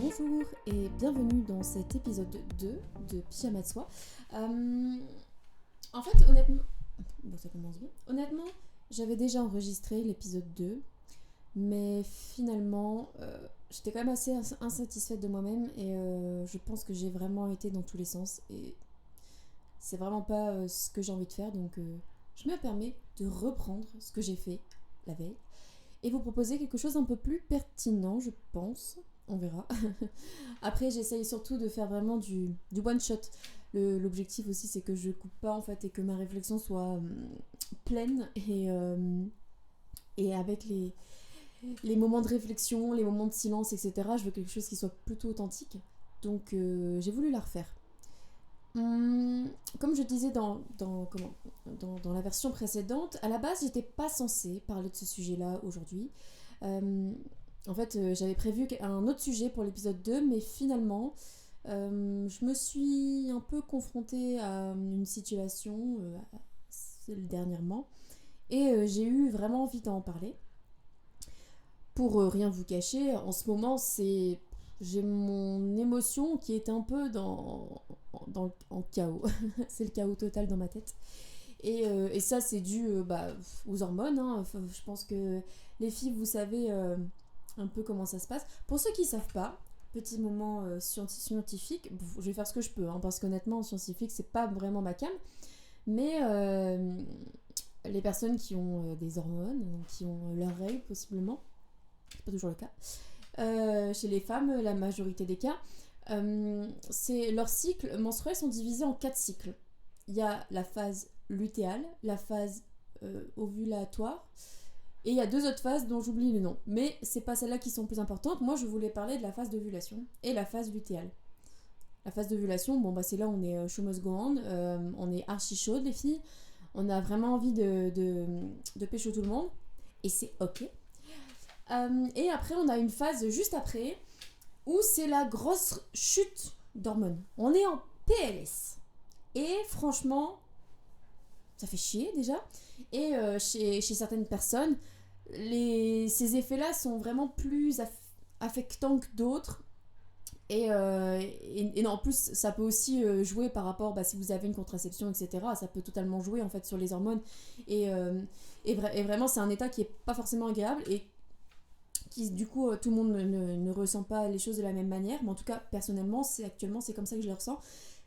Bonjour et bienvenue dans cet épisode 2 de Pyjama de Soie. En fait, honnêtement, bon, ça commence bien. Honnêtement, j'avais déjà enregistré l'épisode 2, mais finalement, j'étais quand même assez insatisfaite de moi-même et je pense que j'ai vraiment été dans tous les sens et c'est vraiment pas ce que j'ai envie de faire, donc je me permets de reprendre ce que j'ai fait la veille et vous proposer quelque chose un peu plus pertinent, je pense. On verra. Après, j'essaye surtout de faire vraiment du one shot. L'objectif aussi, c'est que je coupe pas en fait et que ma réflexion soit pleine et avec les moments de réflexion, les moments de silence, etc. Je veux quelque chose qui soit plutôt authentique. Donc, j'ai voulu la refaire. Comme je disais dans la version précédente, à la base, j'étais pas censée parler de ce sujet-là aujourd'hui. En fait, j'avais prévu un autre sujet pour l'épisode 2, mais finalement, je me suis un peu confrontée à une situation dernièrement, et j'ai eu vraiment envie d'en parler. Pour rien vous cacher, en ce moment, j'ai mon émotion qui est un peu en chaos. C'est le chaos total dans ma tête. Et ça, c'est dû aux hormones. Hein. Je pense que les filles, vous savez un peu comment ça se passe. Pour ceux qui ne savent pas, petit moment scientifique, je vais faire ce que je peux, hein, parce qu'honnêtement, scientifique, c'est pas vraiment ma came. Mais les personnes qui ont des hormones, qui ont leurs règles possiblement, c'est pas toujours le cas. Chez les femmes, la majorité des cas, leurs cycles menstruels sont divisés en 4 cycles. Il y a la phase lutéale, la phase ovulatoire, et il y a 2 autres phases dont j'oublie le nom. Mais c'est pas celles-là qui sont plus importantes. Moi, je voulais parler de la phase d'ovulation et la phase lutéale. La phase d'ovulation, c'est là où on est show must go on, on est archi chaude les filles, on a vraiment envie de pécho tout le monde, et c'est ok. Et après, on a une phase juste après, où c'est la grosse chute d'hormones. On est en PLS. Et franchement, ça fait chier déjà. Et chez certaines personnes, ces effets-là sont vraiment plus affectants que d'autres. Et en plus, ça peut aussi jouer par rapport, si vous avez une contraception, etc. Ça peut totalement jouer en fait sur les hormones. Et vraiment, c'est un état qui est pas forcément agréable et qui, du coup, tout le monde ne ressent pas les choses de la même manière. Mais en tout cas, personnellement, actuellement, c'est comme ça que je le ressens.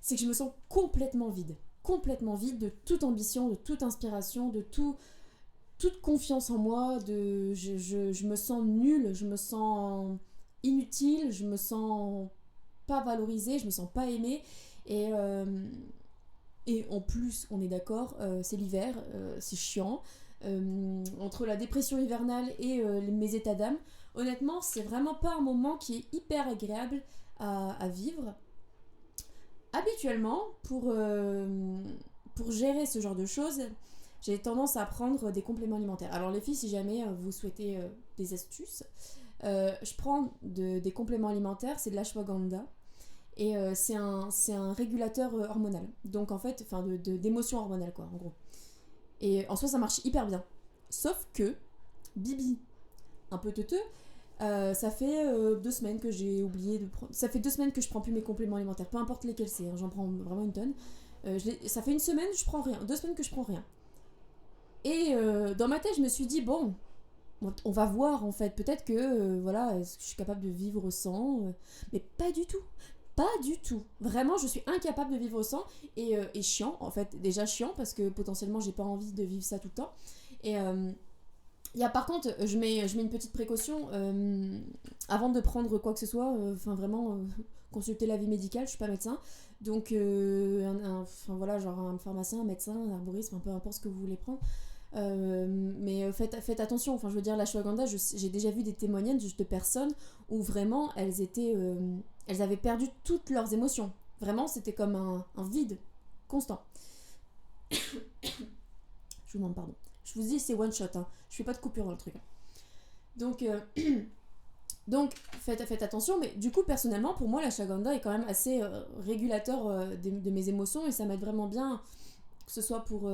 C'est que je me sens complètement vide de toute ambition, de toute inspiration, de toute confiance en moi, je me sens nulle, je me sens inutile, je me sens pas valorisée, je me sens pas aimée, et en plus, on est d'accord, c'est l'hiver, c'est chiant, entre la dépression hivernale et mes états d'âme, honnêtement, c'est vraiment pas un moment qui est hyper agréable à vivre. Habituellement, pour gérer ce genre de choses, j'ai tendance à prendre des compléments alimentaires. Alors les filles, si jamais vous souhaitez des astuces, je prends des compléments alimentaires, c'est de l'ashwagandha. Et c'est un régulateur hormonal. Donc en fait, d'émotion hormonale quoi, en gros. Et en soi, ça marche hyper bien. Sauf que, Bibi, un peu teuteux, ça fait 2 semaines que j'ai oublié de prendre. Ça fait 2 semaines que je prends plus mes compléments alimentaires, peu importe lesquels c'est, hein, j'en prends vraiment une tonne. Ça fait 1 semaine, je prends rien. 2 semaines que je prends rien. Et dans ma tête, je me suis dit, bon, on va voir en fait. Peut-être que, est-ce que je suis capable de vivre sans mais pas du tout. Pas du tout. Vraiment, je suis incapable de vivre sans. Et chiant, en fait. Déjà chiant, parce que potentiellement, j'ai pas envie de vivre ça tout le temps. Et par contre, je mets une petite précaution avant de prendre quoi que ce soit. Vraiment, consulter l'avis médical. Je suis pas médecin. Donc, genre un pharmacien, un médecin, un arboriste, peu importe ce que vous voulez prendre. Mais faites attention, je veux dire, l'ashwagandha, j'ai déjà vu des témoignages de personnes où vraiment elles avaient perdu toutes leurs émotions. Vraiment, c'était comme un vide constant. Je vous demande pardon. Je vous dis, c'est one shot, hein. Je fais pas de coupure dans le truc. Donc, faites attention, mais du coup, personnellement, pour moi, l'ashwagandha est quand même assez régulateur de mes émotions et ça m'aide vraiment bien, que ce soit pour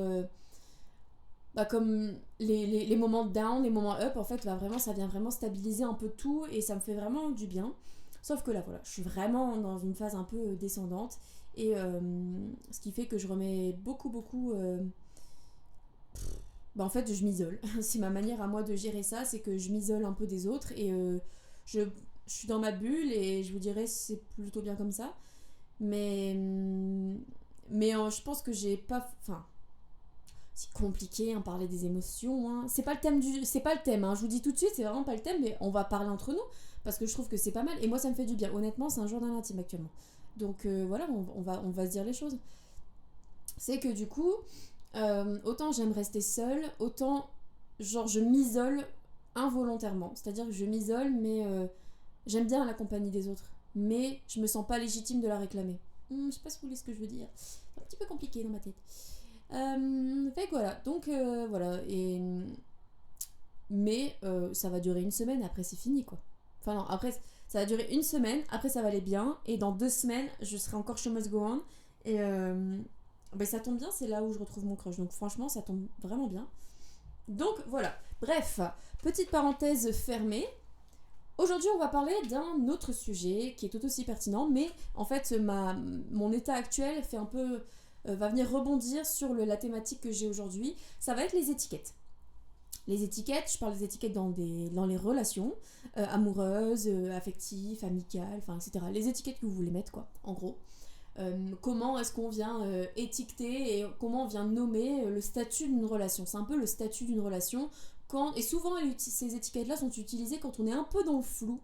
comme les moments down, les moments up, en fait, ça vient vraiment stabiliser un peu tout et ça me fait vraiment du bien. Sauf que là, voilà, je suis vraiment dans une phase un peu descendante. Et ce qui fait que je remets beaucoup. En fait, je m'isole. C'est ma manière à moi de gérer ça, c'est que je m'isole un peu des autres. Et je, je suis dans ma bulle et je vous dirais c'est plutôt bien comme ça. Mais, je pense que j'ai pas. Enfin, c'est compliqué, hein, parler des émotions. Hein. C'est pas le thème c'est pas le thème. Hein. Je vous dis tout de suite, c'est vraiment pas le thème, mais on va parler entre nous parce que je trouve que c'est pas mal. Et moi, ça me fait du bien. Honnêtement, c'est un jour dans l'intime actuellement. Donc voilà, on va se dire les choses. C'est que du coup, autant j'aime rester seule, autant genre je m'isole involontairement. C'est-à-dire que je m'isole, mais j'aime bien la compagnie des autres. Mais je me sens pas légitime de la réclamer. Je sais pas si vous voulez ce que je veux dire. C'est un petit peu compliqué dans ma tête. Fait que voilà, donc voilà, mais ça va durer une semaine, après c'est fini quoi. Enfin non, après ça va durer une semaine, après ça va aller bien, et dans 2 semaines je serai encore chez Must Go On, et ça tombe bien, c'est là où je retrouve mon crush, donc franchement ça tombe vraiment bien. Donc voilà, bref, petite parenthèse fermée. Aujourd'hui, on va parler d'un autre sujet qui est tout aussi pertinent, mais en fait, mon état actuel fait un peu, va venir rebondir sur la thématique que j'ai aujourd'hui. Ça va être les étiquettes. Les étiquettes, je parle des étiquettes dans les relations amoureuses, affectives, amicales, enfin, etc. Les étiquettes que vous voulez mettre, quoi, en gros. Comment est-ce qu'on vient étiqueter et comment on vient nommer le statut d'une relation. C'est un peu le statut d'une relation. Et souvent, ces étiquettes-là sont utilisées quand on est un peu dans le flou.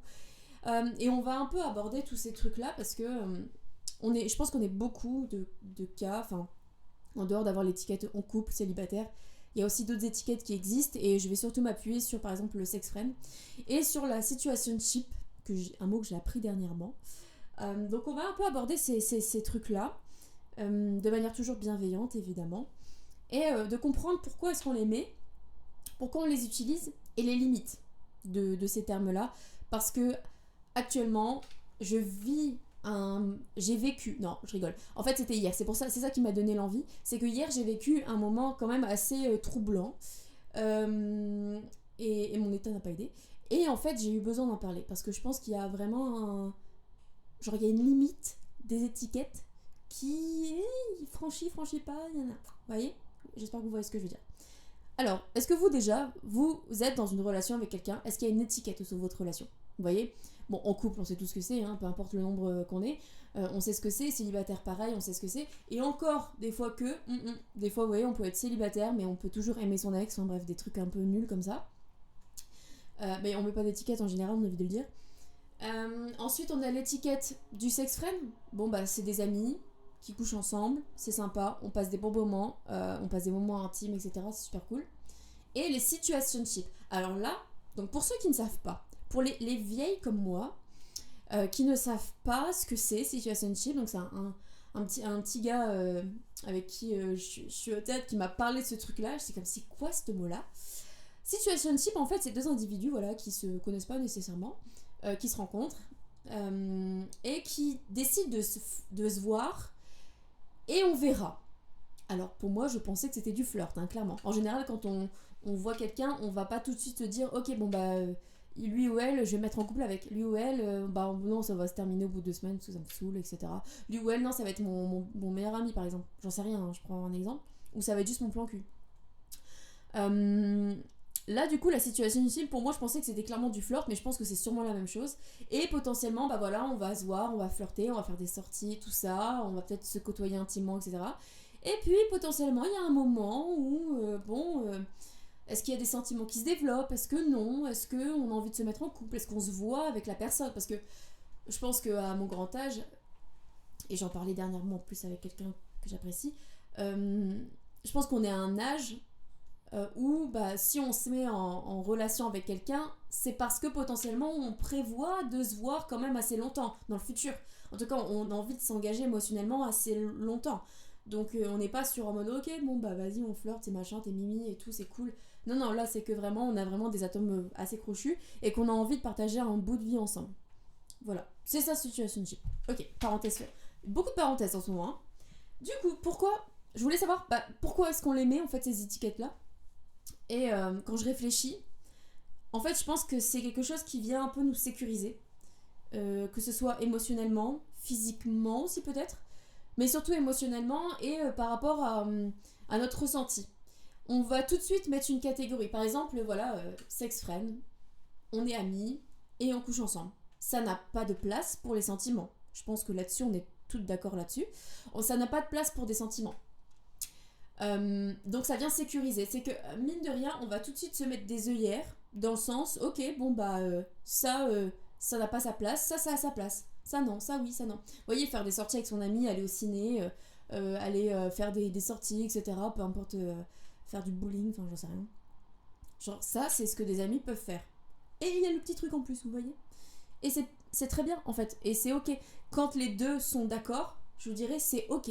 Et on va un peu aborder tous ces trucs-là parce que je pense qu'on est beaucoup de cas, enfin, en dehors d'avoir l'étiquette en couple, célibataire, il y a aussi d'autres étiquettes qui existent et je vais surtout m'appuyer sur, par exemple, le sex friend et sur la situationship, un mot que j'ai appris dernièrement. Donc on va un peu aborder ces trucs-là, de manière toujours bienveillante, évidemment, et de comprendre pourquoi est-ce qu'on les met, pourquoi on les utilise et les limites de ces termes-là. Parce que actuellement, j'ai vécu... Non, je rigole. En fait, c'était hier. C'est ça qui m'a donné l'envie. C'est que hier, j'ai vécu un moment quand même assez troublant. Et mon état n'a pas aidé. Et en fait, j'ai eu besoin d'en parler. Parce que je pense qu'il y a vraiment genre, il y a une limite des étiquettes qui franchit pas. Vous voyez ? J'espère que vous voyez ce que je veux dire. Alors, est-ce que vous êtes dans une relation avec quelqu'un ? Est-ce qu'il y a une étiquette sur votre relation ? Vous voyez ? Bon, en couple, on sait tout ce que c'est, hein, peu importe le nombre qu'on est. On sait ce que c'est. Célibataire, pareil, on sait ce que c'est. Et encore, des fois des fois, vous voyez, on peut être célibataire, mais on peut toujours aimer son ex. Enfin bref, des trucs un peu nuls comme ça. Mais on met pas d'étiquette en général, on a envie de le dire. Ensuite, on a l'étiquette du sex friend. Bon, c'est des amis qui couchent ensemble, c'est sympa, on passe des bons moments, on passe des moments intimes, etc. C'est super cool. Et les situationships. Alors là, donc pour ceux qui ne savent pas, pour les vieilles comme moi, qui ne savent pas ce que c'est situationship, donc c'est un petit gars avec qui je suis au tête qui m'a parlé de ce truc-là. Je sais comme, c'est quoi ce mot-là ? Situationship, en fait, c'est deux individus qui se connaissent pas nécessairement, qui se rencontrent et qui décident de se voir et on verra. Alors pour moi, je pensais que c'était du flirt, hein, clairement. En général, quand on voit quelqu'un, on va pas tout de suite se dire ok, lui ou elle, je vais me mettre en couple avec lui ou elle, non, ça va se terminer au bout de 2 semaines parce que ça me saoule, etc. Lui ou elle, non, ça va être mon meilleur ami par exemple. J'en sais rien, hein, je prends un exemple. Ou ça va être juste mon plan cul. Là, du coup, la situation inutile, pour moi, je pensais que c'était clairement du flirt, mais je pense que c'est sûrement la même chose. Et potentiellement, on va se voir, on va flirter, on va faire des sorties, tout ça, on va peut-être se côtoyer intimement, etc. Et puis, potentiellement, il y a un moment où, est-ce qu'il y a des sentiments qui se développent ? Est-ce que non ? Est-ce qu'on a envie de se mettre en couple ? Est-ce qu'on se voit avec la personne ? Parce que je pense qu'à mon grand âge, et j'en parlais dernièrement en plus avec quelqu'un que j'apprécie, je pense qu'on est à un âge où si on se met en relation avec quelqu'un, c'est parce que potentiellement on prévoit de se voir quand même assez longtemps dans le futur. En tout cas, on a envie de s'engager émotionnellement assez longtemps. Donc on n'est pas sur en mode ok, vas-y, on flirte, c'est machin, t'es mimi et tout, c'est cool. Non, là c'est que vraiment on a vraiment des atomes assez crochus et qu'on a envie de partager un bout de vie ensemble. Voilà, c'est ça situationship. Ok, parenthèse faite. Beaucoup de parenthèses en ce moment. Hein. Du coup, je voulais savoir pourquoi est-ce qu'on les met en fait ces étiquettes-là. Et quand je réfléchis, en fait, je pense que c'est quelque chose qui vient un peu nous sécuriser. que ce soit émotionnellement, physiquement aussi peut-être, mais surtout émotionnellement et par rapport à notre ressenti. On va tout de suite mettre une catégorie. Par exemple, voilà, sex friend, on est amis et on couche ensemble. Ça n'a pas de place pour les sentiments. Je pense que là-dessus, on est toutes d'accord là-dessus. Ça n'a pas de place pour des sentiments. Donc ça vient sécuriser. C'est que, mine de rien, on va tout de suite se mettre des œillères dans le sens, ok, bon bah, ça n'a pas sa place, ça a sa place. Ça non, ça oui, ça non. Vous voyez, faire des sorties avec son ami, aller au ciné, aller faire des sorties, etc. Peu importe, faire du bowling, enfin j'en sais rien. Genre ça, c'est ce que des amis peuvent faire. Et il y a le petit truc en plus, vous voyez. Et c'est très bien en fait, et c'est ok. Quand les deux sont d'accord, je vous dirais c'est ok.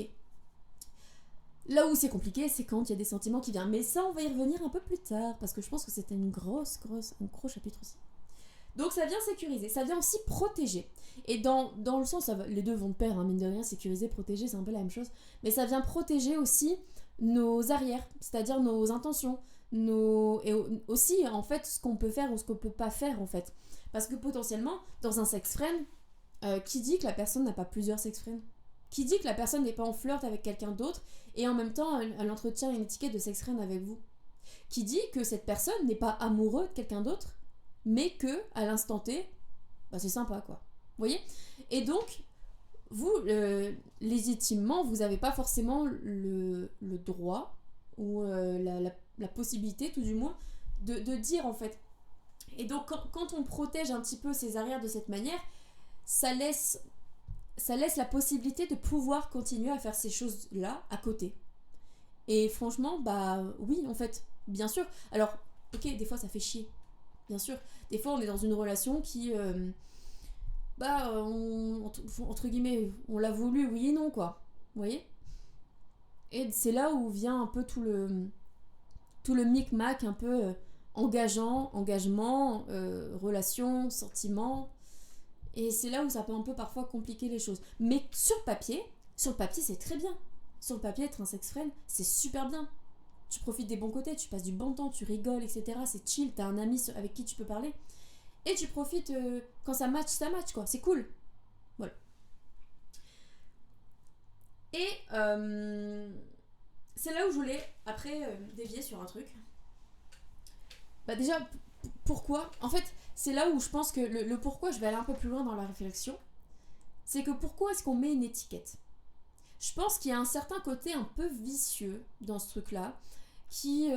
Là où c'est compliqué, c'est quand il y a des sentiments qui viennent. Mais ça, on va y revenir un peu plus tard, parce que je pense que c'était un gros chapitre aussi. Donc ça vient sécuriser, ça vient aussi protéger. Et dans le sens, les deux vont de pair, hein, mine de rien, sécuriser, protéger, c'est un peu la même chose. Mais ça vient protéger aussi nos arrières, c'est-à-dire nos intentions, et aussi en fait ce qu'on peut faire ou ce qu'on peut pas faire en fait. Parce que potentiellement, dans un sex friend, qui dit que la personne n'a pas plusieurs sex friends? Qui dit que la personne n'est pas en flirt avec quelqu'un d'autre et en même temps elle entretient une étiquette de sex friend avec vous? Qui dit que cette personne n'est pas amoureux de quelqu'un d'autre mais que à l'instant T, bah, c'est sympa quoi. Vous voyez? Et donc, vous, légitimement, vous n'avez pas forcément le droit ou la possibilité, tout du moins, de dire en fait. Et donc, quand on protège un petit peu ses arrières de cette manière, ça laisse la possibilité de pouvoir continuer à faire ces choses-là à côté. Et franchement, bah oui, en fait, bien sûr. Alors, ok, des fois ça fait chier, bien sûr. Des fois on est dans une relation qui, entre guillemets, on l'a voulu, oui et non, quoi. Vous voyez? Et c'est là où vient un peu tout le micmac, un peu engagement, relation, sentiment. Et c'est là où ça peut un peu parfois compliquer les choses. Mais sur le papier c'est très bien. Sur le papier, être un sex friend, c'est super bien. Tu profites des bons côtés, tu passes du bon temps, tu rigoles, etc. C'est chill, t'as un ami avec qui tu peux parler. Et tu profites quand ça match, quoi. C'est cool. Voilà. Et c'est là où je voulais, après, dévier sur un truc. Bah déjà, pourquoi? En fait, c'est là où je pense que le pourquoi, je vais aller un peu plus loin dans la réflexion. C'est que pourquoi est-ce qu'on met une étiquette? Je pense qu'il y a un certain côté un peu vicieux dans ce truc-là qui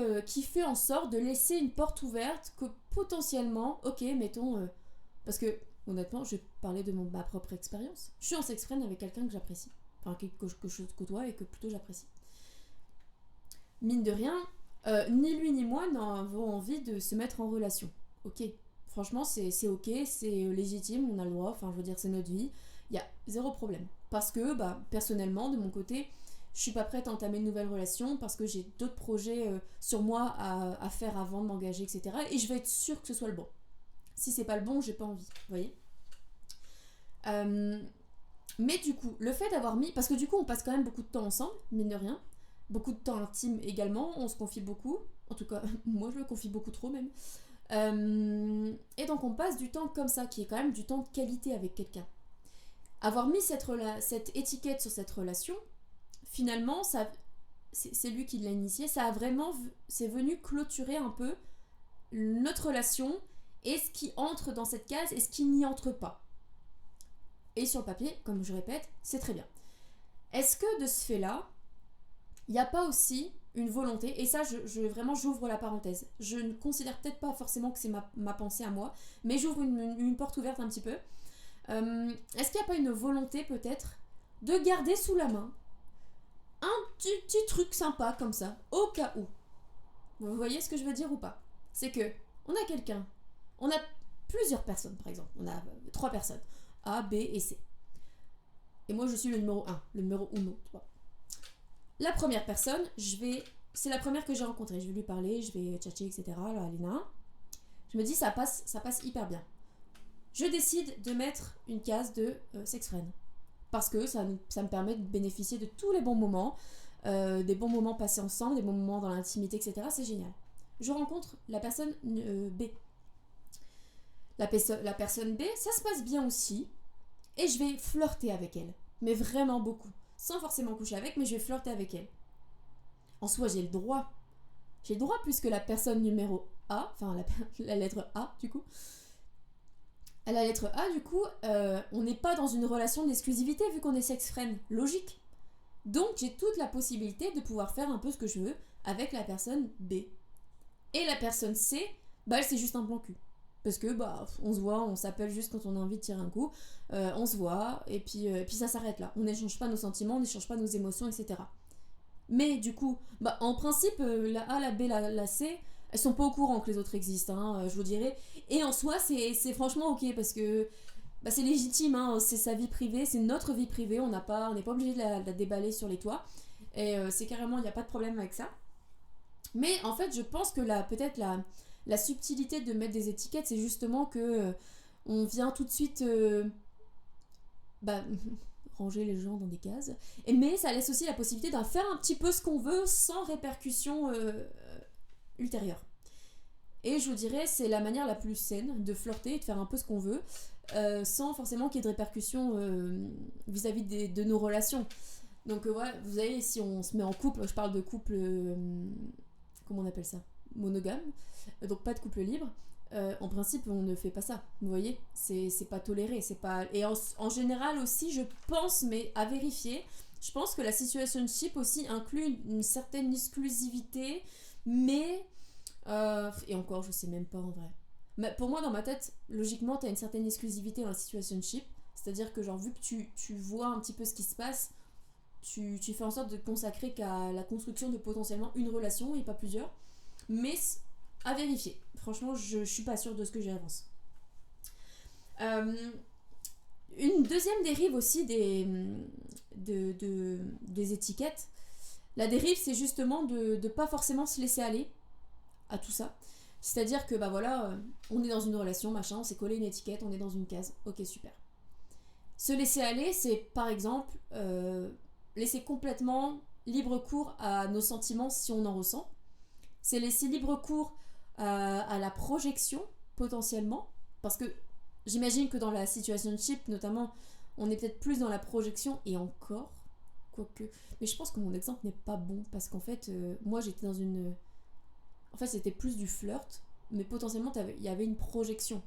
fait en sorte de laisser une porte ouverte que potentiellement, ok, mettons, parce que honnêtement, je vais parler de ma propre expérience. Je suis en sex friend avec quelqu'un que j'apprécie, enfin que je côtoie et que plutôt j'apprécie. Mine de rien, ni lui ni moi n'avons envie de se mettre en relation. Ok, franchement, c'est ok, c'est légitime, on a le droit, enfin je veux dire, c'est notre vie, il y a zéro problème. Parce que, bah, personnellement, de mon côté, je suis pas prête à entamer une nouvelle relation parce que j'ai d'autres projets sur moi à faire avant de m'engager, etc. Et je vais être sûre que ce soit le bon. Si c'est pas le bon, j'ai pas envie, vous voyez. Mais du coup, le fait d'avoir mis... Parce que du coup, on passe quand même beaucoup de temps ensemble, mine de rien. Beaucoup de temps intime également, on se confie beaucoup. En tout cas, moi je me confie beaucoup trop même. Et donc on passe du temps comme ça, qui est quand même du temps de qualité avec quelqu'un. Avoir mis cette étiquette sur cette relation, finalement, c'est lui qui l'a initié, c'est venu clôturer un peu notre relation et ce qui entre dans cette case et ce qui n'y entre pas. Et sur le papier, comme je répète, c'est très bien. Est-ce que de ce fait-là, il n'y a pas aussi une volonté, et ça vraiment j'ouvre la parenthèse, je ne considère peut-être pas forcément que c'est ma pensée à moi, mais j'ouvre une porte ouverte un petit peu. Est-ce qu'il n'y a pas une volonté peut-être de garder sous la main un petit truc sympa comme ça, au cas où? Vous voyez ce que je veux dire ou pas? C'est que on a quelqu'un, on a plusieurs personnes par exemple, on a 3 personnes, A, B et C. Et moi je suis le numéro 1, le numéro 1. La première personne, c'est la première que j'ai rencontrée, je vais lui parler, je vais tchatcher, etc. Là, Alina. Je me dis ça passe hyper bien. Je décide de mettre une case de sex friend. Parce que ça me permet de bénéficier de tous les bons moments, des bons moments passés ensemble, des bons moments dans l'intimité, etc. C'est génial. Je rencontre la personne B. la personne B, ça se passe bien aussi, et je vais flirter avec elle. Mais vraiment beaucoup. Sans forcément coucher avec, mais je vais flirter avec elle. En soi, j'ai le droit. J'ai le droit puisque la personne numéro A, enfin la lettre A du coup, à la lettre A du coup, on n'est pas dans une relation d'exclusivité vu qu'on est sex friend. Logique. Donc j'ai toute la possibilité de pouvoir faire un peu ce que je veux avec la personne B. Et la personne C, bah elle c'est juste un plan cul. Parce que bah on se voit, on s'appelle juste quand on a envie de tirer un coup, on se voit, et puis ça s'arrête là. On n'échange pas nos sentiments, on n'échange pas nos émotions, etc. Mais du coup, bah en principe, la A, la B, la C, elles sont pas au courant que les autres existent, hein, je vous dirais. Et en soi, c'est franchement ok parce que bah, c'est légitime, hein, c'est sa vie privée, c'est notre vie privée, on n'est pas obligé de la déballer sur les toits. Et c'est carrément, il n'y a pas de problème avec ça. Mais en fait, je pense que peut-être la subtilité de mettre des étiquettes, c'est justement que on vient tout de suite bah, ranger les gens dans des cases. Mais ça laisse aussi la possibilité d'en faire un petit peu ce qu'on veut sans répercussion ultérieure. Et je vous dirais, c'est la manière la plus saine de flirter et de faire un peu ce qu'on veut, sans forcément qu'il y ait de répercussions vis-à-vis de nos relations. Donc voilà, vous savez, si on se met en couple, je parle de couple, comment on appelle ça, monogame, donc pas de couple libre. En principe, on ne fait pas ça. Vous voyez, c'est pas toléré, c'est pas. Et en général aussi, je pense, mais à vérifier, je pense que la situationship aussi inclut une certaine exclusivité, mais et encore, je sais même pas en vrai. Mais pour moi, dans ma tête, logiquement, t'as une certaine exclusivité dans la situationship, c'est-à-dire que genre vu que tu vois un petit peu ce qui se passe, tu fais en sorte de te consacrer qu'à la construction de potentiellement une relation et pas plusieurs. Mais à vérifier. Franchement, je suis pas sûre de ce que j'avance. Une deuxième dérive aussi des étiquettes. La dérive, c'est justement de pas forcément se laisser aller à tout ça. C'est-à-dire que, bah voilà, on est dans une relation, machin, on s'est collé une étiquette, on est dans une case. Ok, super. Se laisser aller, c'est par exemple laisser complètement libre cours à nos sentiments si on en ressent. C'est laisser libre cours à la projection, potentiellement. Parce que j'imagine que dans la situationship, notamment, on est peut-être plus dans la projection, et encore, quoique. Mais je pense que mon exemple n'est pas bon, parce qu'en fait, moi j'étais dans une. En fait, c'était plus du flirt, mais potentiellement, il y avait une projection.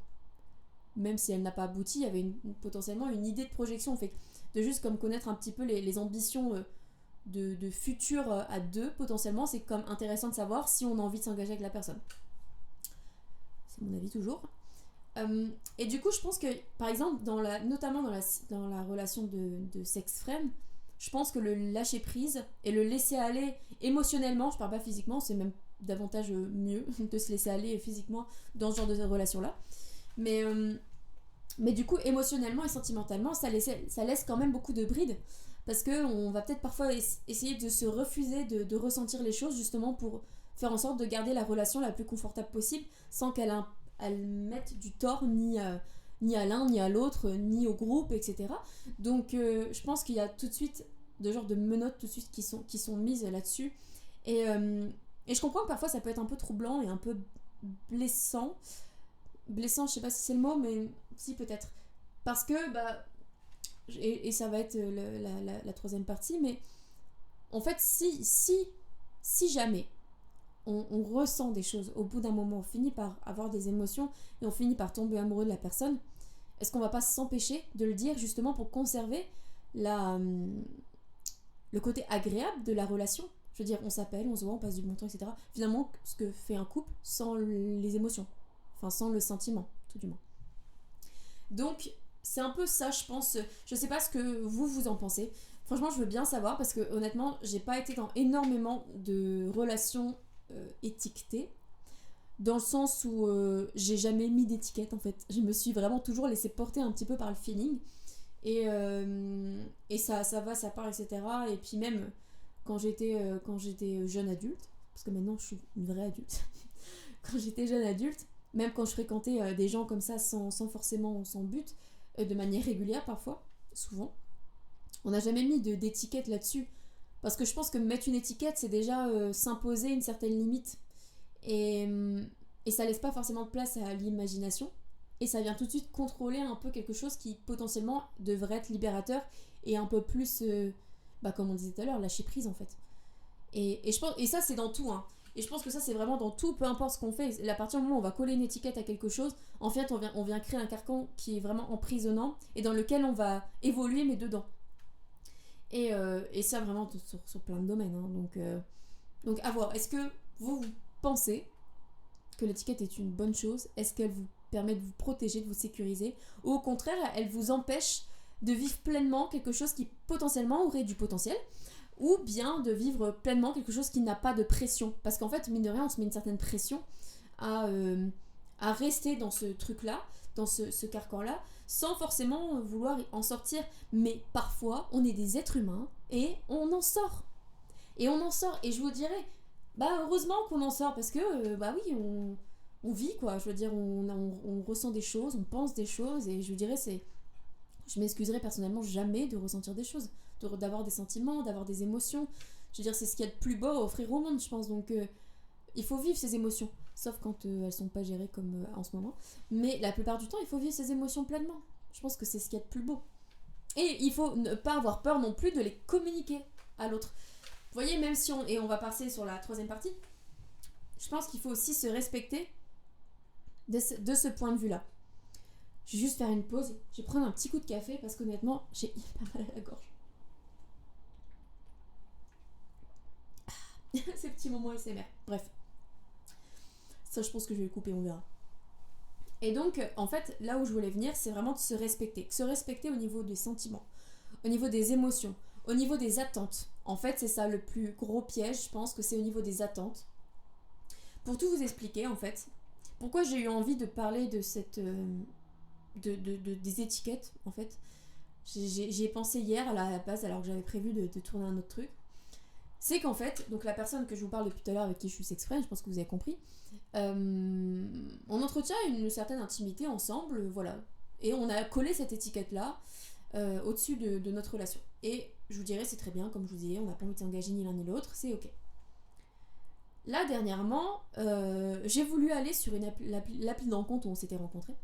Même si elle n'a pas abouti, il y avait potentiellement une idée de projection. Fait de juste comme connaître un petit peu les ambitions de futur à deux, potentiellement, c'est comme intéressant de savoir si on a envie de s'engager avec la personne. C'est mon avis toujours. Et du coup, je pense que, par exemple, notamment dans la relation de sex friend, je pense que le lâcher prise et le laisser aller émotionnellement, je parle pas physiquement, c'est même davantage mieux de se laisser aller physiquement dans ce genre de relation-là. Mais du coup, émotionnellement et sentimentalement, ça laisse quand même beaucoup de brides. Parce qu'on va peut-être parfois essayer de se refuser de ressentir les choses justement pour faire en sorte de garder la relation la plus confortable possible sans qu'elle mette du tort ni à l'un, ni à l'autre, ni au groupe, etc. Donc je pense qu'il y a tout de suite de genre de menottes tout de suite qui sont mises là-dessus. Et je comprends que parfois ça peut être un peu troublant et un peu blessant. Blessant, je sais pas si c'est le mot, mais si peut-être. Parce que, bah, et ça va être la troisième partie, mais en fait, si jamais on ressent des choses, au bout d'un moment, on finit par avoir des émotions et on finit par tomber amoureux de la personne, est-ce qu'on va pas s'empêcher de le dire justement pour conserver le côté agréable de la relation? Je veux dire, on s'appelle, on se voit, on passe du bon temps, etc. Finalement, ce que fait un couple sans les émotions. Enfin, sans le sentiment, tout du moins. Donc, c'est un peu ça, je pense. Je sais pas ce que vous en pensez. Franchement, je veux bien savoir parce que honnêtement, j'ai pas été dans énormément de relations étiquetées. Dans le sens où j'ai jamais mis d'étiquette en fait. Je me suis vraiment toujours laissé porter un petit peu par le feeling. Et ça va, ça part, etc. Et puis même quand j'étais jeune adulte, parce que maintenant je suis une vraie adulte, quand j'étais jeune adulte, même quand je fréquentais des gens comme ça sans forcément sans but, de manière régulière parfois, souvent, on n'a jamais mis d'étiquette là-dessus. Parce que je pense que mettre une étiquette, c'est déjà s'imposer une certaine limite. Et ça laisse pas forcément de place à l'imagination. et ça vient tout de suite contrôler un peu quelque chose qui potentiellement devrait être libérateur et un peu plus, comme on disait tout à l'heure, lâcher prise en fait. Et je pense, et ça c'est dans tout, hein. Et je pense que ça c'est vraiment dans tout, peu importe ce qu'on fait. À partir du moment où on va coller une étiquette à quelque chose, en fait on vient créer un carcan qui est vraiment emprisonnant et dans lequel on va évoluer mais dedans. Et ça vraiment sur plein de domaines, hein. Donc à voir. Est-ce que vous pensez que l'étiquette est une bonne chose? Est-ce qu'elle vous permet de vous protéger, de vous sécuriser? Ou au contraire, elle vous empêche de vivre pleinement quelque chose qui potentiellement aurait du potentiel? Ou bien de vivre pleinement quelque chose qui n'a pas de pression? Parce qu'en fait, mine de rien, on se met une certaine pression à rester dans ce truc-là, dans ce carcan-là, sans forcément vouloir en sortir. Mais parfois, on est des êtres humains et on en sort. Et on en sort. Et je vous dirais, heureusement qu'on en sort parce que, oui, on vit quoi. Je veux dire, on ressent des choses, on pense des choses. Et je vous dirais, je m'excuserai personnellement jamais de ressentir des choses, d'avoir des sentiments, d'avoir des émotions. Je veux dire, c'est ce qu'il y a de plus beau à offrir au monde, je pense. Donc, il faut vivre ces émotions. Sauf quand elles sont pas gérées comme en ce moment. Mais la plupart du temps, il faut vivre ces émotions pleinement. Je pense que c'est ce qu'il y a de plus beau. Et il faut ne pas avoir peur non plus de les communiquer à l'autre. Vous voyez, même si et on va passer sur la troisième partie, je pense qu'il faut aussi se respecter de ce point de vue-là. Je vais juste faire une pause. Je vais prendre un petit coup de café parce qu'honnêtement, j'ai hyper mal à la gorge. Ces petits moments SMR. Bref. Ça, je pense que je vais le couper, on verra. Et donc, en fait, là où je voulais venir, c'est vraiment de se respecter. Se respecter au niveau des sentiments, au niveau des émotions, au niveau des attentes. En fait, c'est ça le plus gros piège, je pense que c'est au niveau des attentes. Pour tout vous expliquer, en fait, pourquoi j'ai eu envie de parler de cette... des étiquettes, en fait. J'y ai pensé hier à la base, alors que j'avais prévu de tourner un autre truc. C'est qu'en fait, donc la personne que je vous parle depuis tout à l'heure, avec qui je suis sexprès, je pense que vous avez compris, on entretient une certaine intimité ensemble, voilà. Et on a collé cette étiquette-là au-dessus de notre relation. Et je vous dirais, c'est très bien, comme je vous disais, on n'a pas envie de s'engager ni l'un ni l'autre, c'est ok. Là, dernièrement, j'ai voulu aller sur l'appli d'encontre où on s'était rencontrés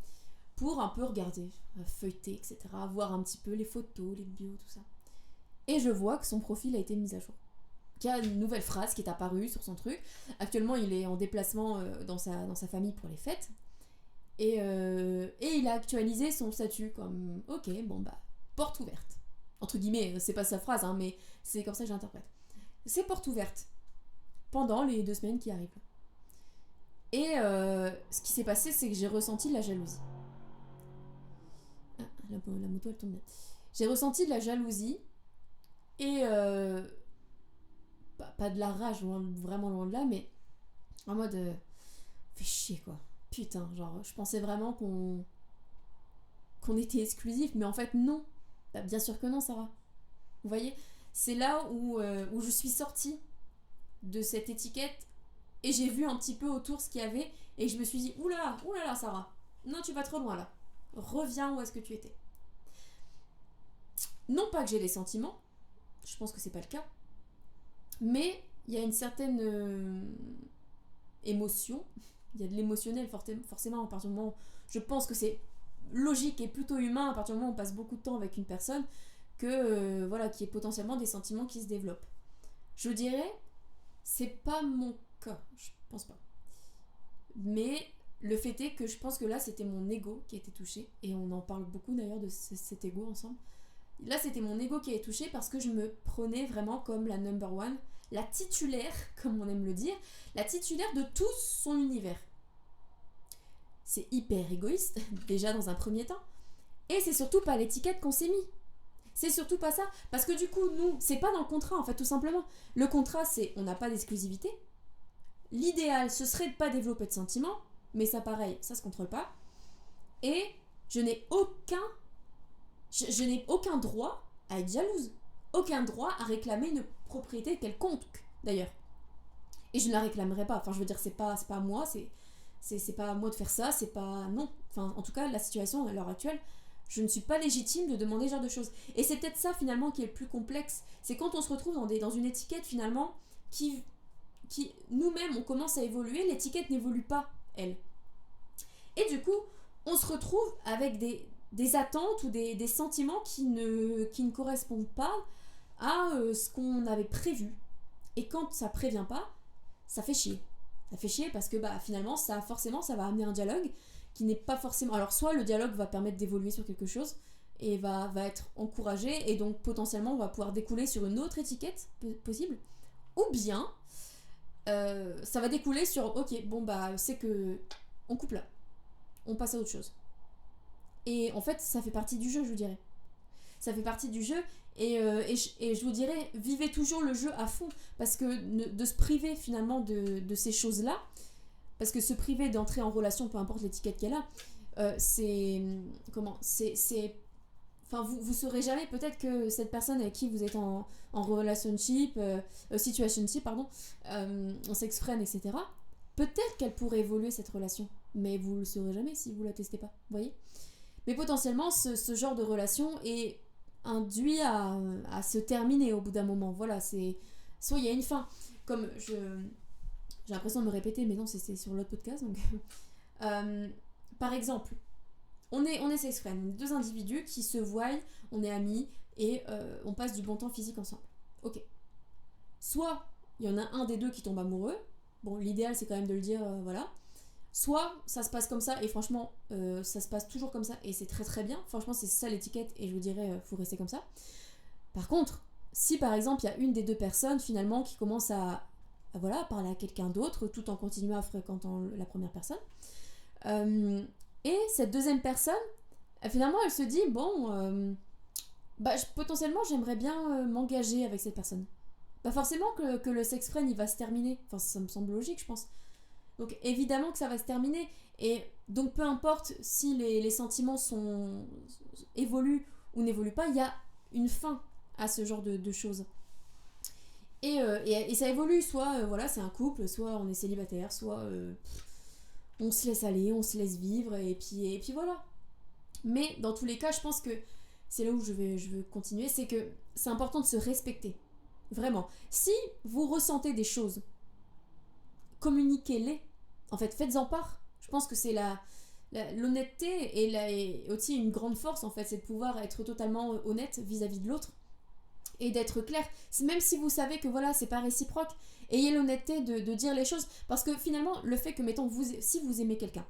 pour un peu regarder, feuilleter, etc., voir un petit peu les photos, les bios, tout ça. Et je vois que son profil a été mis à jour. Qu'il y a une nouvelle phrase qui est apparue sur son truc. Actuellement, il est en déplacement dans sa famille pour les fêtes. Et il a actualisé son statut comme « Ok, porte ouverte ». Entre guillemets, c'est pas sa phrase, hein, mais c'est comme ça que j'interprète. C'est porte ouverte pendant les 2 semaines qui arrivent. Et ce qui s'est passé, c'est que j'ai ressenti de la jalousie. Ah, la moto, elle tombe bien. J'ai ressenti de la jalousie et... pas de la rage, vraiment loin de là, mais en mode fais chier quoi. Putain, genre je pensais vraiment qu'on était exclusif, mais en fait non. Bien sûr que non, Sarah. Vous voyez, c'est là où je suis sortie de cette étiquette et j'ai vu un petit peu autour ce qu'il y avait et je me suis dit oulala, Sarah, non, tu vas trop loin là. Reviens où est-ce que tu étais. Non pas que j'ai des sentiments, je pense que c'est pas le cas. Mais il y a une certaine émotion, il y a de l'émotionnel forcément à partir du moment où je pense que c'est logique et plutôt humain à partir du moment où on passe beaucoup de temps avec une personne que voilà, qu'il y ait potentiellement des sentiments qui se développent. Je dirais, c'est pas mon cas, je pense pas. Mais le fait est que je pense que là c'était mon ego qui a été touché et on en parle beaucoup d'ailleurs de cet ego ensemble. Là, c'était mon ego qui est touché parce que je me prenais vraiment comme la number one, la titulaire, comme on aime le dire, la titulaire de tout son univers. C'est hyper égoïste, déjà dans un premier temps. Et c'est surtout pas l'étiquette qu'on s'est mis. C'est surtout pas ça. Parce que du coup, nous, c'est pas dans le contrat, en fait, tout simplement. Le contrat, c'est on n'a pas d'exclusivité. L'idéal, ce serait de pas développer de sentiments. Mais ça, pareil, ça se contrôle pas. Et je n'ai aucun droit à être jalouse. Aucun droit à réclamer une propriété quelconque, d'ailleurs. Et je ne la réclamerai pas. Enfin, je veux dire, c'est pas à moi, c'est pas à moi de faire ça, c'est pas... Non. Enfin, en tout cas, la situation à l'heure actuelle, je ne suis pas légitime de demander ce genre de choses. Et c'est peut-être ça, finalement, qui est le plus complexe. C'est quand on se retrouve dans une étiquette, finalement, qui nous-mêmes, on commence à évoluer, l'étiquette n'évolue pas, elle. Et du coup, on se retrouve avec des attentes ou des sentiments qui ne correspondent pas à ce qu'on avait prévu. Et quand ça prévient pas, ça fait chier. Ça fait chier parce que finalement, ça va amener un dialogue qui n'est pas forcément... Alors soit le dialogue va permettre d'évoluer sur quelque chose et va être encouragé et donc potentiellement on va pouvoir découler sur une autre étiquette possible. Ou bien ça va découler sur ok, bon c'est que on coupe là, on passe à autre chose. Et en fait, ça fait partie du jeu, je vous dirais. Ça fait partie du jeu et je vous dirais, vivez toujours le jeu à fond parce que de se priver finalement de ces choses-là, parce que se priver d'entrer en relation, peu importe l'étiquette qu'elle a, c'est... Comment c'est enfin, vous saurez jamais, peut-être que cette personne avec qui vous êtes en relationship, situationship, pardon, en sex friend, etc., peut-être qu'elle pourrait évoluer cette relation, mais vous le saurez jamais si vous la testez pas, vous voyez. Mais potentiellement, ce genre de relation est induit à se terminer au bout d'un moment. Voilà, c'est... Soit il y a une fin. Comme j'ai l'impression de me répéter, mais non, c'est sur l'autre podcast. Donc, par exemple, on est sex friends, deux individus qui se voient, on est amis et on passe du bon temps physique ensemble. Ok. Soit il y en a un des deux qui tombe amoureux. Bon, l'idéal c'est quand même de le dire, voilà. Soit ça se passe comme ça et franchement ça se passe toujours comme ça et c'est très très bien. Franchement c'est ça l'étiquette et je vous dirais faut rester comme ça. Par contre, si par exemple il y a une des deux personnes finalement qui commence à voilà, parler à quelqu'un d'autre tout en continuant à fréquentant la première personne, et cette deuxième personne finalement elle se dit bon potentiellement j'aimerais bien m'engager avec cette personne. Forcément que le sex friend il va se terminer. Enfin ça me semble logique je pense. Donc évidemment que ça va se terminer. Et donc peu importe si les sentiments évoluent ou n'évoluent pas, il y a une fin à ce genre de choses. Et ça évolue, soit voilà, c'est un couple, soit on est célibataire, soit on se laisse aller, on se laisse vivre, et puis voilà. Mais dans tous les cas, je pense que c'est là où je veux continuer, c'est que c'est important de se respecter. Vraiment. Si vous ressentez des choses, communiquez-les. En fait, faites-en part. Je pense que c'est l'honnêteté et aussi une grande force, en fait, c'est de pouvoir être totalement honnête vis-à-vis de l'autre et d'être clair. Même si vous savez que voilà, c'est pas réciproque, ayez l'honnêteté de dire les choses. Parce que finalement, le fait que, mettons, si vous aimez quelqu'un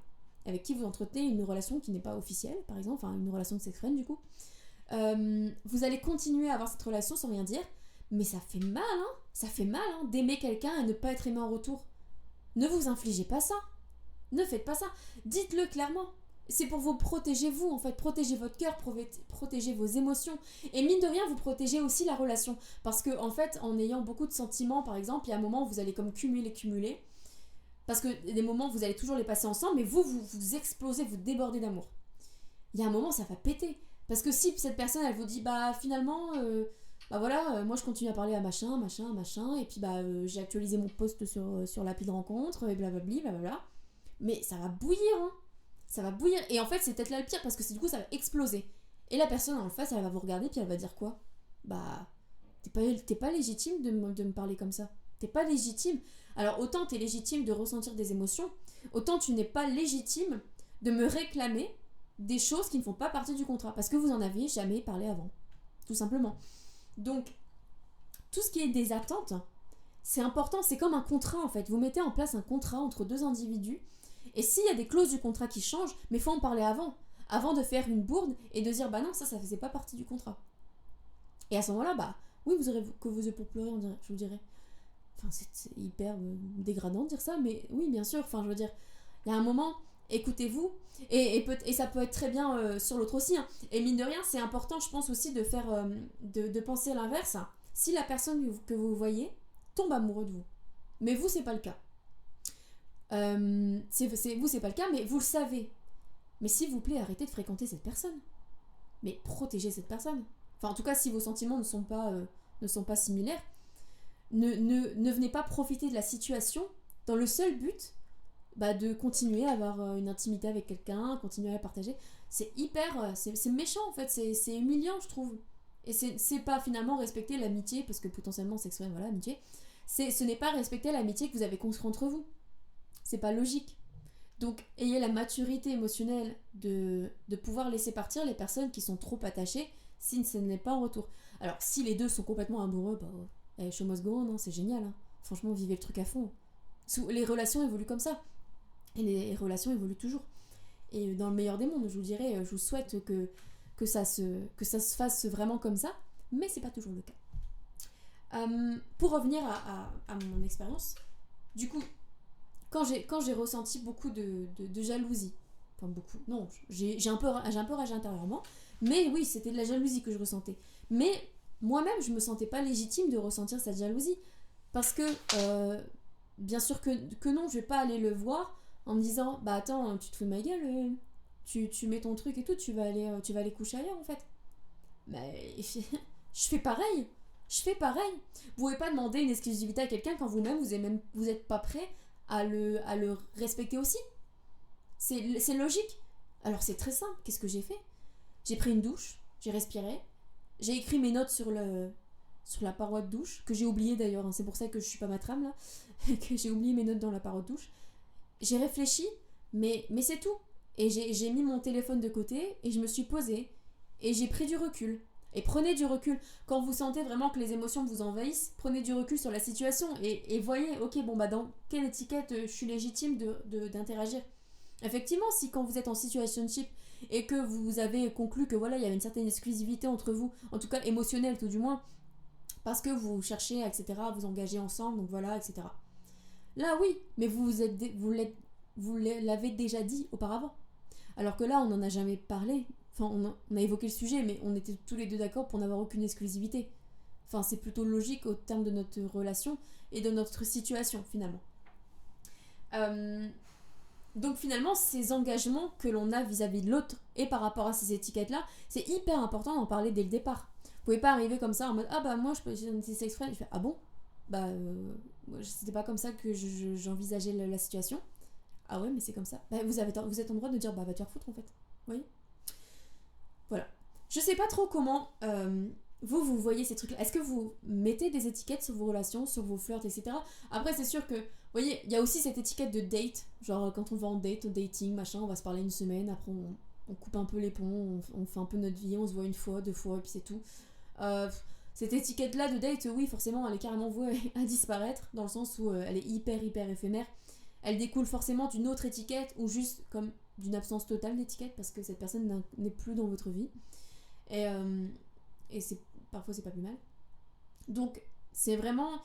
avec qui vous entretenez une relation qui n'est pas officielle, par exemple, enfin une relation de sex friend du coup, vous allez continuer à avoir cette relation sans rien dire, mais ça fait mal, hein. Ça fait mal d'aimer quelqu'un et ne pas être aimé en retour. Ne vous infligez pas ça. Ne faites pas ça. Dites-le clairement. C'est pour vous protéger vous, en fait. Protégez votre cœur, protégez vos émotions. Et mine de rien, vous protégez aussi la relation. Parce que, en fait, en ayant beaucoup de sentiments, par exemple, il y a un moment où vous allez comme cumuler. Parce que des moments, vous allez toujours les passer ensemble, mais vous explosez, vous débordez d'amour. Il y a un moment, ça va péter. Parce que si cette personne, elle vous dit, finalement... voilà, moi je continue à parler à machin, et puis j'ai actualisé mon post sur l'appli de rencontre, et blablabla. Mais ça va bouillir, hein. Ça va bouillir. Et en fait, c'est peut-être là le pire, parce que du coup, ça va exploser. Et la personne en face, elle va vous regarder, puis elle va dire quoi ? T'es pas légitime de me parler comme ça. T'es pas légitime. Alors, autant t'es légitime de ressentir des émotions, autant tu n'es pas légitime de me réclamer des choses qui ne font pas partie du contrat, parce que vous en aviez jamais parlé avant. Tout simplement. Donc, tout ce qui est des attentes, c'est important, c'est comme un contrat en fait. Vous mettez en place un contrat entre deux individus, et s'il y a des clauses du contrat qui changent, mais il faut en parler avant de faire une bourde et de dire non, ça faisait pas partie du contrat. Et à ce moment-là, oui, vous aurez que vos yeux pour pleurer, je vous dirais. Enfin, c'est hyper dégradant de dire ça, mais oui, bien sûr, enfin, je veux dire, il y a un moment, écoutez-vous, et ça peut être très bien sur l'autre aussi, hein. Et mine de rien, c'est important, je pense aussi, de faire de penser à l'inverse. Si la personne que vous voyez tombe amoureux de vous, mais vous, c'est pas le cas. Vous, c'est pas le cas, mais vous le savez. Mais s'il vous plaît, arrêtez de fréquenter cette personne. Mais protégez cette personne. Enfin, en tout cas, si vos sentiments ne sont pas similaires, ne venez pas profiter de la situation dans le seul but de continuer à avoir une intimité avec quelqu'un, continuer à partager. C'est hyper... c'est méchant, en fait. C'est humiliant, je trouve. Et c'est pas finalement respecter l'amitié, parce que potentiellement, sexuel, voilà, amitié. Ce n'est pas respecter l'amitié que vous avez construite entre vous. C'est pas logique. Donc, ayez la maturité émotionnelle de pouvoir laisser partir les personnes qui sont trop attachées si ce n'est pas en retour. Alors, si les deux sont complètement amoureux, bah, show must go on, hein, c'est génial. Hein. Franchement, vivez le truc à fond. Les relations évoluent comme ça. Et les relations évoluent toujours. Et dans le meilleur des mondes, je vous dirais, je vous souhaite que ça se fasse vraiment comme ça, mais c'est pas toujours le cas. Pour revenir à mon expérience, du coup, quand j'ai ressenti beaucoup de jalousie, enfin beaucoup, non, j'ai un peu ragé intérieurement, mais oui, c'était de la jalousie que je ressentais. Mais moi-même, je me sentais pas légitime de ressentir cette jalousie, parce que bien sûr que non, je vais pas aller le voir en me disant, bah attends, tu te fous de ma gueule, tu mets ton truc et tout, tu vas aller coucher ailleurs en fait. Mais je fais pareil. Je fais pareil. Vous pouvez pas demander une exclusivité à quelqu'un quand vous-même vous êtes pas prêt à le respecter aussi. C'est logique. Alors c'est très simple. Qu'est-ce que j'ai fait? J'ai pris une douche, j'ai respiré, j'ai écrit mes notes sur la paroi de douche, que j'ai oublié d'ailleurs, hein, c'est pour ça que je suis pas ma trame là, que j'ai oublié mes notes dans la paroi de douche. J'ai réfléchi, mais c'est tout. Et j'ai mis mon téléphone de côté et je me suis posée et j'ai pris du recul. Et prenez du recul. Quand vous sentez vraiment que les émotions vous envahissent, prenez du recul sur la situation et voyez, ok, bon bah dans quelle étiquette je suis légitime d'interagir. Effectivement, si quand vous êtes en situationship et que vous avez conclu que voilà, il y avait une certaine exclusivité entre vous, en tout cas émotionnelle tout du moins, parce que vous cherchez, etc., à vous engager ensemble, donc voilà, etc. Là oui, mais vous l'avez déjà dit auparavant. Alors que là, on n'en a jamais parlé. Enfin, on a évoqué le sujet, mais on était tous les deux d'accord pour n'avoir aucune exclusivité. Enfin, c'est plutôt logique au terme de notre relation et de notre situation, finalement. Euh, donc finalement, ces engagements que l'on a vis-à-vis de l'autre et par rapport à ces étiquettes-là, c'est hyper important d'en parler dès le départ. Vous pouvez pas arriver comme ça en mode « Ah bah moi, je peux utiliser une sex friend. » Je fais « Ah bon ?» Bah, c'était pas comme ça que j'envisageais la situation. Ah ouais, mais c'est comme ça. Bah, vous êtes en droit de dire « Bah, va te faire foutre, en fait. » Vous voyez ? Voilà. Je sais pas trop comment vous voyez ces trucs-là. Est-ce que vous mettez des étiquettes sur vos relations, sur vos flirts, etc. Après, c'est sûr que, vous voyez, il y a aussi cette étiquette de date. Genre, quand on va en date, au dating, machin, on va se parler une semaine, après on coupe un peu les ponts, on fait un peu notre vie, on se voit une fois, deux fois, et puis c'est tout. Cette étiquette-là de date, oui, forcément, elle est carrément vouée à disparaître, dans le sens où elle est hyper, hyper éphémère. Elle découle forcément d'une autre étiquette, ou juste comme d'une absence totale d'étiquette, parce que cette personne n'est plus dans votre vie. Et parfois c'est pas plus mal. Donc c'est vraiment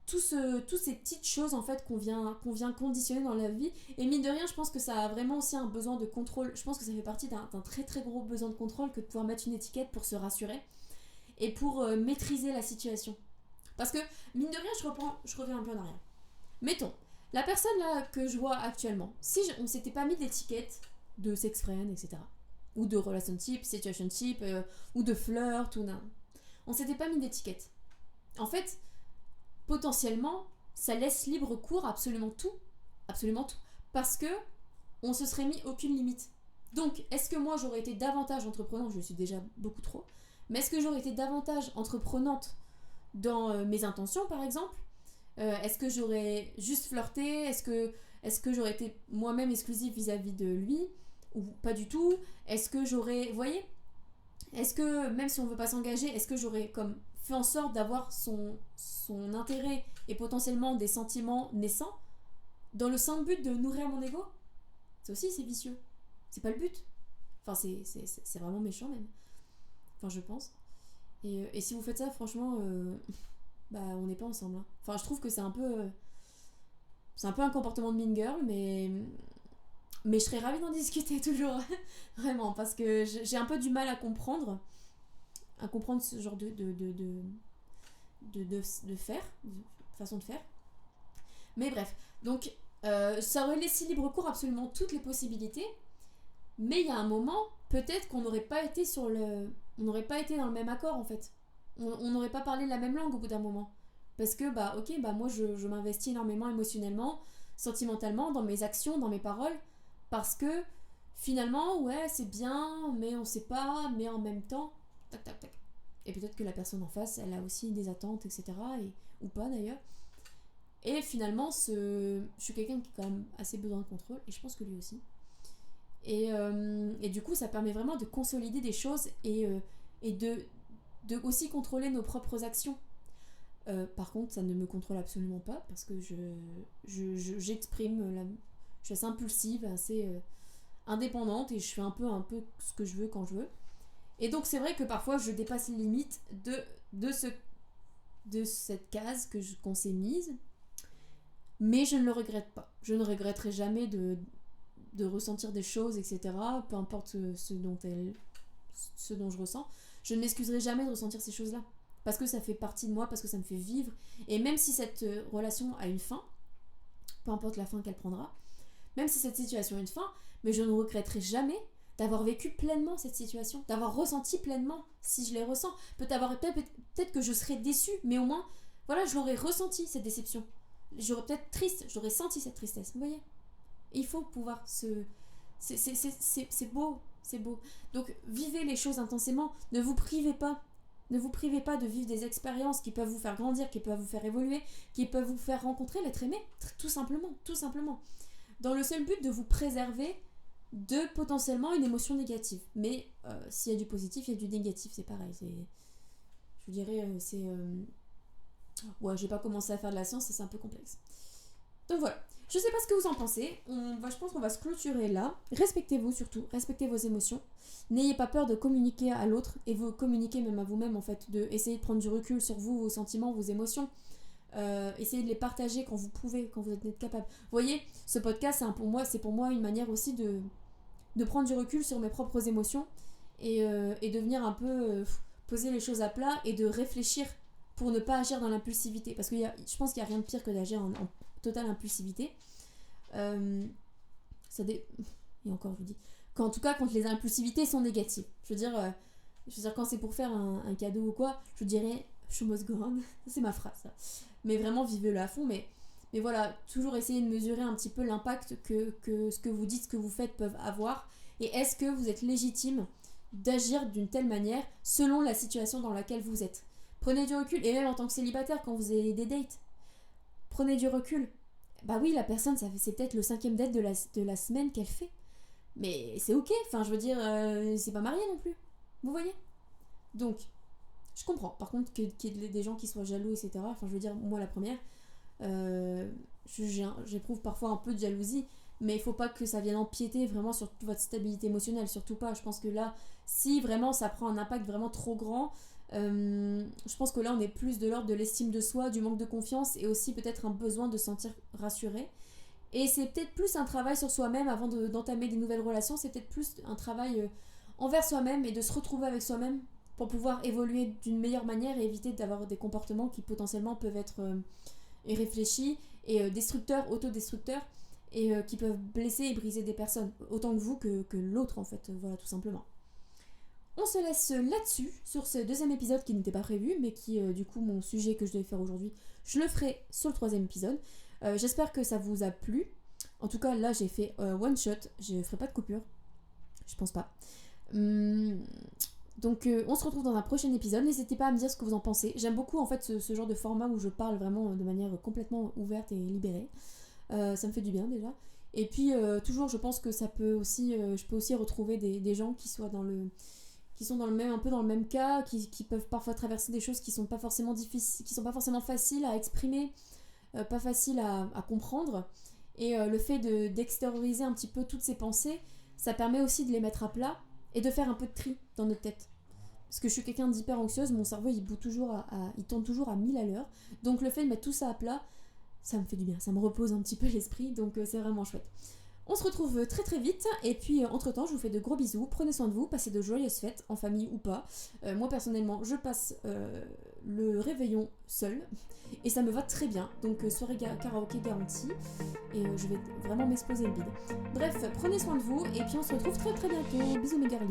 toutes ces petites choses en fait qu'on vient conditionner dans la vie. Et mine de rien, je pense que ça a vraiment aussi un besoin de contrôle. Je pense que ça fait partie d'un très très gros besoin de contrôle que de pouvoir mettre une étiquette pour se rassurer et pour maîtriser la situation. Parce que mine de rien, je reviens un peu en arrière. Mettons, la personne là que je vois actuellement, si on s'était pas mis d'étiquette de sex friend, etc., ou de relationship, situationship, ou de flirt, ou non, on s'était pas mis d'étiquette. En fait, potentiellement, ça laisse libre cours à absolument tout, parce que on se serait mis aucune limite. Donc, est-ce que moi j'aurais été davantage entreprenante, je le suis déjà beaucoup trop, mais est-ce que j'aurais été davantage entreprenante dans mes intentions, par exemple? Est-ce que j'aurais juste flirté? Est-ce que j'aurais été moi-même exclusive vis-à-vis de lui? Ou pas du tout? Est-ce que j'aurais... Vous voyez? Est-ce que, même si on veut pas s'engager, est-ce que j'aurais comme fait en sorte d'avoir son intérêt et potentiellement des sentiments naissants dans le simple but de nourrir mon ego? Ça aussi, c'est vicieux. C'est pas le but. Enfin, c'est vraiment méchant même. Enfin, je pense. Et si vous faites ça, franchement... bah on n'est pas ensemble. Hein. Enfin, je trouve que c'est un peu un comportement de mean girl, mais je serais ravie d'en discuter toujours. Vraiment, parce que j'ai un peu du mal à comprendre ce genre de faire, de façon de faire. Mais bref, donc ça aurait laissé libre cours absolument toutes les possibilités, mais il y a un moment, peut-être qu'on n'aurait pas été on n'aurait pas été dans le même accord en fait. On n'aurait pas parlé la même langue au bout d'un moment. Parce que, bah, ok, bah, moi, je m'investis énormément émotionnellement, sentimentalement, dans mes actions, dans mes paroles, parce que, finalement, ouais, c'est bien, mais on sait pas, mais en même temps, tac, tac, tac. Et peut-être que la personne en face, elle a aussi des attentes, etc., ou pas, d'ailleurs. Et finalement, je suis quelqu'un qui a quand même assez besoin de contrôle, et je pense que lui aussi. Et du coup, ça permet vraiment de consolider des choses et de aussi contrôler nos propres actions. Par contre, ça ne me contrôle absolument pas parce que j'exprime, je suis assez impulsive, assez indépendante et je fais un peu ce que je veux quand je veux. Et donc, c'est vrai que parfois, je dépasse les limites de cette case qu'on s'est mise, mais je ne le regrette pas. Je ne regretterai jamais de ressentir des choses, etc. Peu importe ce dont je ressens. Je ne m'excuserai jamais de ressentir ces choses-là. Parce que ça fait partie de moi, parce que ça me fait vivre. Et même si cette relation a une fin, peu importe la fin qu'elle prendra, même si cette situation a une fin, mais je ne regretterai jamais d'avoir vécu pleinement cette situation, d'avoir ressenti pleinement, si je les ressens. Peut-être que je serais déçue, mais au moins, voilà, je l'aurais ressenti, cette déception. J'aurais peut-être triste, j'aurais senti cette tristesse, vous voyez. Il faut pouvoir c'est beau, c'est beau. Donc, vivez les choses intensément, ne vous privez pas. Ne vous privez pas de vivre des expériences qui peuvent vous faire grandir, qui peuvent vous faire évoluer, qui peuvent vous faire rencontrer l'être aimé, tout simplement, tout simplement. Dans le seul but de vous préserver de potentiellement une émotion négative. Mais s'il y a du positif, il y a du négatif, c'est pareil. Je dirais, ouais, j'ai pas commencé à faire de la science, c'est un peu complexe. Donc voilà. Je sais pas ce que vous en pensez. Je pense qu'on va se clôturer là. Respectez-vous surtout, respectez vos émotions. N'ayez pas peur de communiquer à l'autre et vous communiquer même à vous-même en fait. Essayez de prendre du recul sur vous, vos sentiments, vos émotions. Essayez de les partager quand vous pouvez, quand vous êtes capable. Vous voyez, ce podcast, c'est pour moi une manière aussi de prendre du recul sur mes propres émotions et de venir un peu poser les choses à plat et de réfléchir pour ne pas agir dans l'impulsivité. Parce que je pense qu'il n'y a rien de pire que d'agir en totale impulsivité. Et encore, je vous dis, en tout cas, quand les impulsivités sont négatives. Je veux dire, quand c'est pour faire un cadeau ou quoi, je dirais show must go on. C'est ma phrase, ça. Mais vraiment, vivez-le à fond. Mais voilà, toujours essayer de mesurer un petit peu l'impact que ce que vous dites, ce que vous faites peuvent avoir. Et est-ce que vous êtes légitime d'agir d'une telle manière selon la situation dans laquelle vous êtes. Prenez du recul. Et même en tant que célibataire, quand vous avez des dates, prenez du recul. Bah oui, la personne, c'est peut-être le 5e date de la semaine qu'elle fait. Mais c'est ok, enfin je veux dire, c'est pas marié non plus. Vous voyez? Donc, je comprends. Par contre, qu'il y ait des gens qui soient jaloux, etc. Enfin, je veux dire, moi la première, j'éprouve parfois un peu de jalousie, mais il faut pas que ça vienne empiéter vraiment sur toute votre stabilité émotionnelle, surtout pas. Je pense que là, si vraiment ça prend un impact vraiment trop grand, je pense que là on est plus de l'ordre de l'estime de soi, du manque de confiance et aussi peut-être un besoin de se sentir rassuré. Et c'est peut-être plus un travail sur soi-même avant d'entamer des nouvelles relations, c'est peut-être plus un travail envers soi-même et de se retrouver avec soi-même pour pouvoir évoluer d'une meilleure manière et éviter d'avoir des comportements qui potentiellement peuvent être irréfléchis et destructeurs, autodestructeurs et qui peuvent blesser et briser des personnes, autant que vous que l'autre en fait, voilà tout simplement. On se laisse là-dessus, sur ce 2e épisode qui n'était pas prévu, mais qui, du coup, mon sujet que je devais faire aujourd'hui, je le ferai sur le 3e épisode. J'espère que ça vous a plu. En tout cas, là, j'ai fait one shot. Je ferai pas de coupure. Je pense pas. Donc, on se retrouve dans un prochain épisode. N'hésitez pas à me dire ce que vous en pensez. J'aime beaucoup, en fait, ce genre de format où je parle vraiment de manière complètement ouverte et libérée. Ça me fait du bien, déjà. Et puis, toujours, je pense que ça peut aussi... je peux aussi retrouver des gens qui soient qui sont un peu dans le même cas, qui peuvent parfois traverser des choses qui sont pas forcément difficiles, qui sont pas forcément faciles à exprimer, pas faciles à comprendre. Et le fait d'extérioriser un petit peu toutes ces pensées, ça permet aussi de les mettre à plat et de faire un peu de tri dans notre tête. Parce que je suis quelqu'un d'hyper anxieuse, mon cerveau il tourne toujours à 1000 à l'heure. Donc le fait de mettre tout ça à plat, ça me fait du bien, ça me repose un petit peu l'esprit, donc c'est vraiment chouette. On se retrouve très très vite et puis entre temps je vous fais de gros bisous, prenez soin de vous, passez de joyeuses fêtes en famille ou pas. Moi personnellement je passe le réveillon seule et ça me va très bien, donc soirée karaoké garantie et je vais vraiment m'exposer le bide. Bref, prenez soin de vous et puis on se retrouve très très bientôt, bisous mes girlies.